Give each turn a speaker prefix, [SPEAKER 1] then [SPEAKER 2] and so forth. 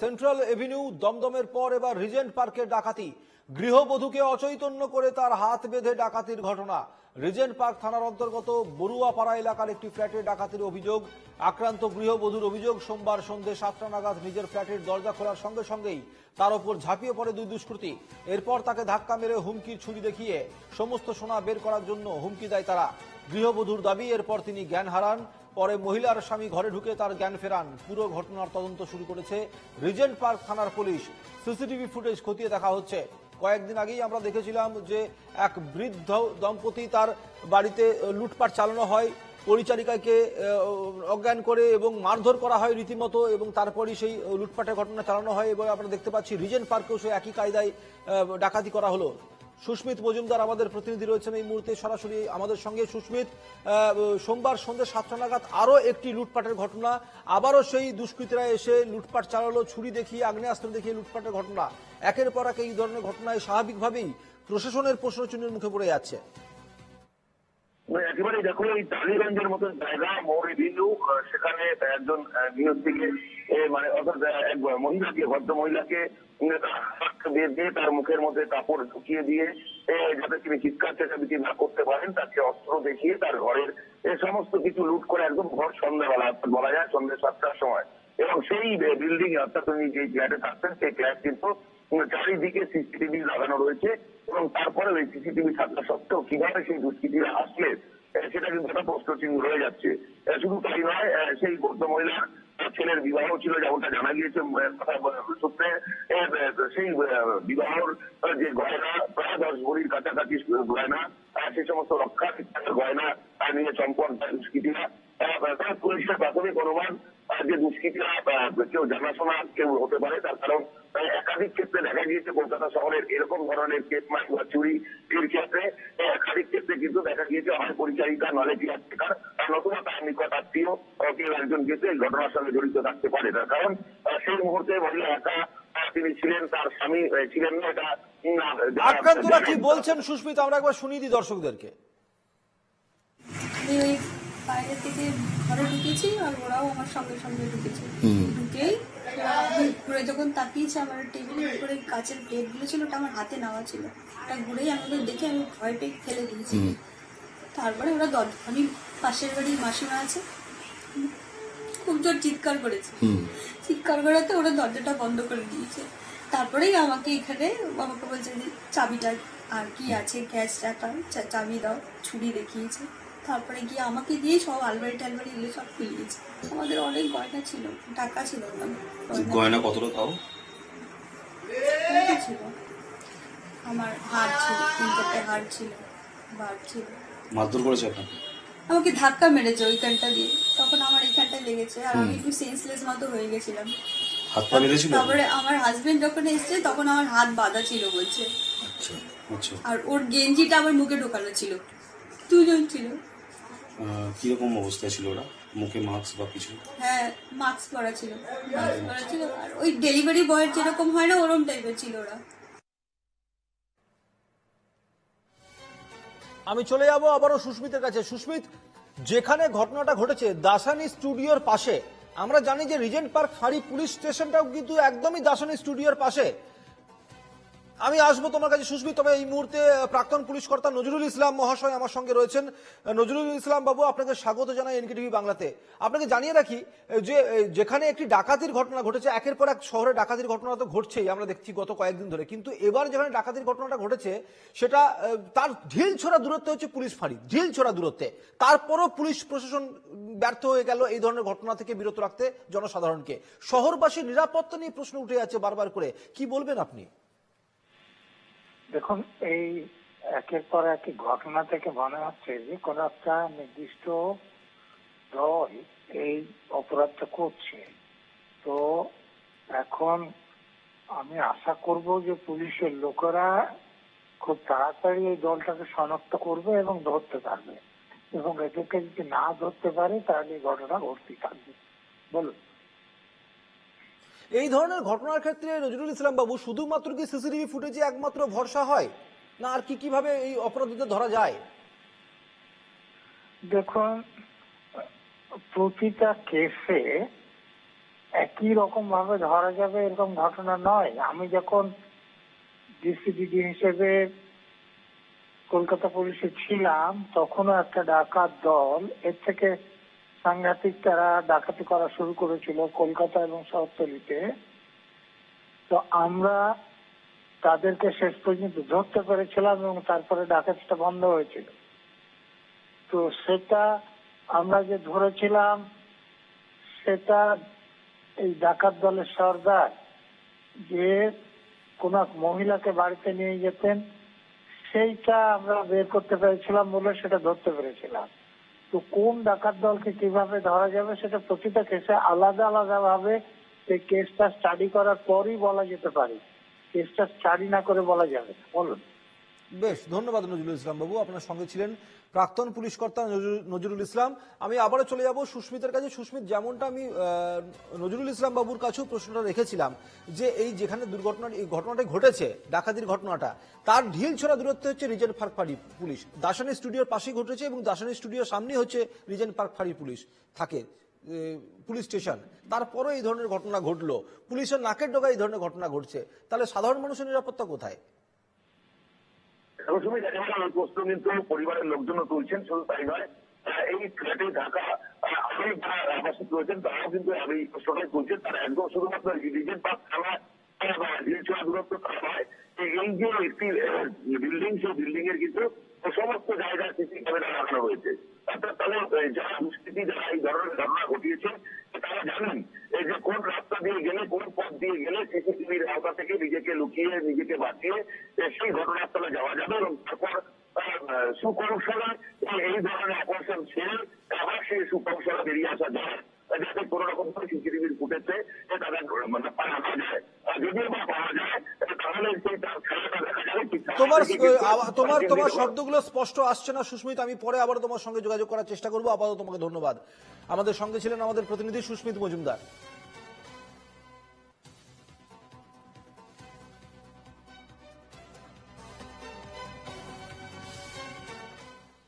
[SPEAKER 1] Central Avenue দমদমের পর এবার Regent পার্কের ডাকাতি। গৃহবধূকে অচৈতন্য করে তার হাত বেঁধে ডাকাতির ঘটনা। রিজেন্ট পার্ক থানার অন্তর্গত বড়ুয়াপাড়া এলাকার একটি ফ্ল্যাটে ডাকাতির অভিযোগ। আক্রান্ত গৃহবধূর অভিযোগ, সোমবার সন্ধ্যে 7টা নাগাদ নিজের ফ্ল্যাটের দরজা খোলার সঙ্গে সঙ্গেই তার ওপর ঝাঁপিয়ে পড়ে দুই দুষ্কৃতী। এরপর তাকে ধাক্কা মেরে হুমকির ছুরি দেখিয়ে সমস্ত সোনা বের করার জন্য হুমকি দেয় তারা। গৃহবধূর দাবি, এরপর তিনি জ্ঞান হারান। পরে মহিলার স্বামী ঘরে ঢুকে তার জ্ঞান ফেরান। পুরো ঘটনার তদন্ত শুরু করেছে রিজেন্ট পার্ক থানার পুলিশ। সিসিটিভি ফুটেজ খতিয়ে দেখা হচ্ছে। কয়েকদিন আগেই আমরা দেখেছিলাম যে এক বৃদ্ধ দম্পতি, তার বাড়িতে লুটপাট চালানো হয়, পরিচারিকাকে অজ্ঞান করে এবং মারধর করা হয় রীতিমতো, এবং তারপরই সেই লুটপাটের ঘটনা চালানো হয়। এবং আমরা দেখতে পাচ্ছি রিজেন্ট পার্কেও সেই একই কায়দায় ডাকাতি করা হলো। সুস্মিত মজুমদার আমাদের প্রতিনিধি রয়েছেন এই মুহূর্তে সরাসরি আমাদের সঙ্গে। সুস্মিত, সোমবার সন্ধ্যে 7টা নাগাদ আরো একটি লুটপাটের ঘটনা, আবারও সেই দুষ্কৃতীরা এসে লুটপাট চালালো, ছুরি দেখিয়ে, আগ্নেয়াস্ত্র দেখিয়ে লুটপাটের ঘটনা। একের পর এক এই ধরনের ঘটনায় স্বাভাবিকভাবেই প্রশাসনের প্রশ্নচিহ্নের মুখে পড়ে যাচ্ছে।
[SPEAKER 2] একেবারেই দেখো, এই টালিগঞ্জের মতন জায়গা, মৌরি বিন্দু, সেখানে একজন নিয়োগ থেকে অর্থাৎ এক মহিলাকে, ভদ্র মহিলাকে বেঁধে তার মুখের মধ্যে কাপড় ঢুকিয়ে দিয়ে যাতে তিনি চিৎকার চেঁচামেচি না করতে পারেন, তাকে অস্ত্র দেখিয়ে তার ঘরের সমস্ত কিছু লুট করে একদম ভোর সন্ধ্যাবেলা, বলা যায় সন্ধ্যে 7টার সময়। এবং সেই বিল্ডিং অর্থাৎ উনি যে ফ্ল্যাটে থাকতেন সেই ফ্ল্যাট কিন্তু চারিদিকে সিসিটিভি লাগানো রয়েছে। এবং তারপরে ওই সিসিটিভি থাকা সত্ত্বেও কিভাবে সেই দুষ্কৃতীরা আসলে সেটা কিন্তু একটা প্রশ্নচিহ্ন রয়ে যাচ্ছে। শুধু তাই নয়, সেই বৌদ্ধ মহিলার ছেলের বিবাহ ছিল, যেমনটা জানা গিয়েছে সূত্রে। সেই বিবাহর যে গয়না, প্রায় 10 ভরির কাছাকাছি গয়না, সে সমস্ত রক্ষা গয়না নিয়ে চম্পট দুষ্কৃতীরা। পুলিশের প্রাথমিক অনুমান যে দুষ্কৃতীরা কেউ জানাশোনা কেউ হতে পারে, তার কারণ একাধিক ক্ষেত্রে দেখা গিয়েছে কলকাতা শহরের এরকম ধরনের কেটমার বা চুরির ক্ষেত্রে একাধিক ক্ষেত্রে কিন্তু দেখা গিয়েছে হয় পরিচারিকা, নলে কেয়ারটেকার, নতুবা তার নিকট আত্মীয় কেউ একজন কিন্তু এই ঘটনার সঙ্গে জড়িত থাকতে পারে। তার কারণ সেই মুহূর্তে মহিলা একা তিনি ছিলেন, তার স্বামী ছিলেন না। এটা
[SPEAKER 1] আক্রান্তরা কি বলছেন সুস্মিত, আমরা একবার শুনিয়ে দিই দর্শকদেরকে।
[SPEAKER 3] বাইরে থেকে ঘরে ঢুকেছি আর ওরাও আমার সঙ্গে সঙ্গে ঢুকেছে। ঢুকেই ঘুরে যখন তাকিয়েছে, আমার টেবিলের উপরে কাঁচের প্লেটগুলো ছিল, ওটা আমার হাতে নেওয়া ছিল, ওটা ঘুরেই আমাদের দেখে আমি ভয় পেয়ে ফেলে দিয়েছি। তারপরে ওরা আমি পাশের বাড়ির মাসিমা আছে, খুব জোর চিৎকার করেছে। চিৎকার করাতে ওরা দরজাটা বন্ধ করে দিয়েছে। তারপরেই আমাকে বলছে যে চাবিটা আর কি আছে, গ্যাস টাকা, চাবি দাও, ছুরি দেখিয়েছে। তারপরে গিয়ে আমাকে দিয়ে সব আলমারি টালমারি এগুলো সব খুলিয়েছে। আমাদের অনেক গয়না ছিল, টাকা ছিল না।
[SPEAKER 4] গয়না কতটা তাও
[SPEAKER 3] ছিল, আমার হার ছিল, 3-4টে হার ছিল, বার ছিল।
[SPEAKER 4] মারধর করেছে আপনাকে?
[SPEAKER 3] আমাকে ধাক্কা মেরেছে ওইখানটা দিয়ে, তখন আমার এইখানটা লেগেছে আর আমি একটু সেন্সলেস মতো হয়ে গেছিলাম।
[SPEAKER 4] হাত পা বেঁধেছিল?
[SPEAKER 3] তারপরে আমার হাজবেন্ড যখন এসছে তখন আমার হাত বাঁধা ছিল বলছে।
[SPEAKER 4] আচ্ছা আচ্ছা।
[SPEAKER 3] আর ওর গেঞ্জিটা আমার মুখে ঢোকানো ছিল। দুজন ছিল।
[SPEAKER 4] কিরকম অবস্থায় ছিল ওরা? মুখে মাস্ক বা কিছু?
[SPEAKER 3] হ্যাঁ, মাস্ক পরা ছিল, আর ওই ডেলিভারি বয়ের যেরকম হয় না, ওরকম টাইপের ছিল ওরা।
[SPEAKER 1] আমি চলে যাব আবারও সুস্মিতের কাছে। সুস্মিত, যেখানে ঘটনাটা ঘটেছে দাসানি স্টুডিওর পাশে, আমরা জানি যে রিজেন্ট পার্ক ফাঁড়ি পুলিশ স্টেশনটাও কিন্তু একদমই দাসানি স্টুডিওর পাশে। আমি আসবো তোমার কাছে সুস্মিত, তবে এই মুহূর্তে প্রাক্তন পুলিশ কর্তা নজরুল ইসলাম মহাশয় আমার সঙ্গে রয়েছেন। নজরুল ইসলাম বাবু, আপনাকে স্বাগত জানাই এনকেটিভি বাংলাতে। আপনাকে জানিয়ে রাখি যে যেখানে একটি ডাকাতির ঘটনা ঘটেছে, একের পর এক শহরে ডাকাতির ঘটনা তো ঘটছেই, আমরা দেখছি গত কয়েকদিন ধরে, কিন্তু এবার যেখানে ডাকাতির ঘটনাটা ঘটেছে সেটা তার ঢিল ছোড়া দূরত্বে হচ্ছে পুলিশ ফাঁড়ি, ঢিল ছোড়া দূরত্বে। তারপরও পুলিশ প্রশাসন ব্যর্থ হয়ে গেল এই ধরনের ঘটনা থেকে বিরত রাখতে জনসাধারণকে। শহরবাসীর নিরাপত্তা নিয়ে প্রশ্ন উঠে যাচ্ছে বারবার করে, কি বলবেন আপনি?
[SPEAKER 5] দেখুন, এই একের পর এক ঘটনা থেকে মনে হচ্ছে যে কোন একটা নির্দিষ্ট দল এই অপরাধটা করছে। তো এখন আমি আশা করব যে পুলিশের লোকেরা খুব তাড়াতাড়ি এই দলটাকে শনাক্ত করবে এবং ধরতে পারবে, এবং এদেরকে যদি না ধরতে পারে তাহলে এই ঘটনা ঘটতেই থাকবে। বলুন,
[SPEAKER 1] এই ধরনের ঘটনার ক্ষেত্রে নজরুল ইসলাম বাবু শুধুমাত্র কি সিসিটিভি ফুটেজে একমাত্র ভরসা হয়, না আর কি কিভাবে এই অপরাধীদের ধরা যায়?
[SPEAKER 5] দেখুন, প্রতিটা কেসে একই রকম ভাবে ধরা যাবে এরকম ঘটনা নয়। আমি যখন ডিসিপিডি হিসেবে কলকাতা পুলিশে ছিলাম তখনও একটা ডাকাত দল এর থেকে সাংঘাতিক তারা ডাকাতি করা শুরু করেছিল কলকাতা এবং শহরতলিতে। তো আমরা তাদেরকে শেষ পর্যন্ত ধরতে পেরেছিলাম এবং তারপরে ডাকাতিটা বন্ধ হয়েছিল। তো সেটা আমরা যে ধরেছিলাম সেটা এই ডাকাত দলের সর্দার যে কোন এক মহিলাকে বাড়িতে নিয়ে যেতেন সেইটা আমরা বের করতে পেরেছিলাম বলে সেটা ধরতে পেরেছিলাম। তো কোন ডাকাত দলকে কিভাবে ধরা যাবে সেটা প্রতিটা কেসে আলাদা আলাদা ভাবে সেই কেসটা স্টাডি করার পরই বলা যেতে পারে, কেসটা স্টাডি না করে বলা যাবে না। বলুন।
[SPEAKER 1] বেশ, ধন্যবাদ নজরুল ইসলাম বাবু, আপনার সঙ্গে ছিলেন প্রাক্তন পুলিশ কর্তা নজরুল ইসলাম। আমি আবারও চলে যাব সুস্মিতের কাছে। সুস্মিত, যেমনটা আমি নজরুল ইসলাম বাবুর কাছেও প্রশ্নটা রেখেছিলাম যে এই যেখানে এই ঘটনাটা ঘটেছে, ডাকাতির ঘটনাটা, তার ঢিল ছোড়া দূরত্বে হচ্ছে রিজেন্ট পার্ক ফাঁড়ি পুলিশ। দাসানি স্টুডিওর পাশেই ঘটেছে এবং দাসানি স্টুডিওর সামনে হচ্ছে রিজেন্ট পার্ক ফাঁড়ি পুলিশ থাকে পুলিশ স্টেশন। তারপরে এই ধরনের ঘটনা ঘটলো, পুলিশের নাকের ডগায় এই ধরনের ঘটনা ঘটছে, তাহলে সাধারণ মানুষের নিরাপত্তা কোথায়?
[SPEAKER 2] সময় প্রশ্ন কিন্তু পরিবারের লোকজনও তুলছেন। শুধু তাই নয়, এই ফ্ল্যাটে থাকা আমি যারা আবাসিক রয়েছেন তারাও কিন্তু এই প্রশ্নটাই তুলছেন। তারা একদম শুধুমাত্র রিজেন্ট পার্ক থানা দূরত্ব তা নয়, এই যে একটি বিল্ডিং, সেই বিল্ডিং এর কিন্তু সমস্ত জায়গায় সিসি ক্যামেরা লাগানো হয়েছে। অর্থাৎ তাহলে যারা দুষ্কৃতী, যারা এই ধরনের ঘটনা ঘটিয়েছে তারা জানেন এই যে কোন রাস্তা দিয়ে গেলে, কোন পথ দিয়ে গেলে সিসিটিভির আওতা থেকে নিজেকে লুকিয়ে, নিজেকে বাঁচিয়ে সেই ঘটনাস্থলে যাওয়া যাবে এবং তারপর সুকৌশলে এই ধরনের অপারেশন ছেড়ে আবার সেই সুকৌশলে বেরিয়ে আসা যায়, যাতে কোন রকম সিসিটিভির ফুটেজে তাদের মানে পাওয়া না যায়। যদিও বা পাওয়া যায় তাহলে সেই খেলাটা দেখা যাবে।
[SPEAKER 1] তোমার শব্দগুলো স্পষ্ট আসছে না সুস্মিত, আমি পরে আবার তোমার সঙ্গে যোগাযোগ করার চেষ্টা করবো। আপাতত তোমাকে ধন্যবাদ। আমাদের সঙ্গে ছিলেন আমাদের প্রতিনিধি সুস্মিত মজুমদার।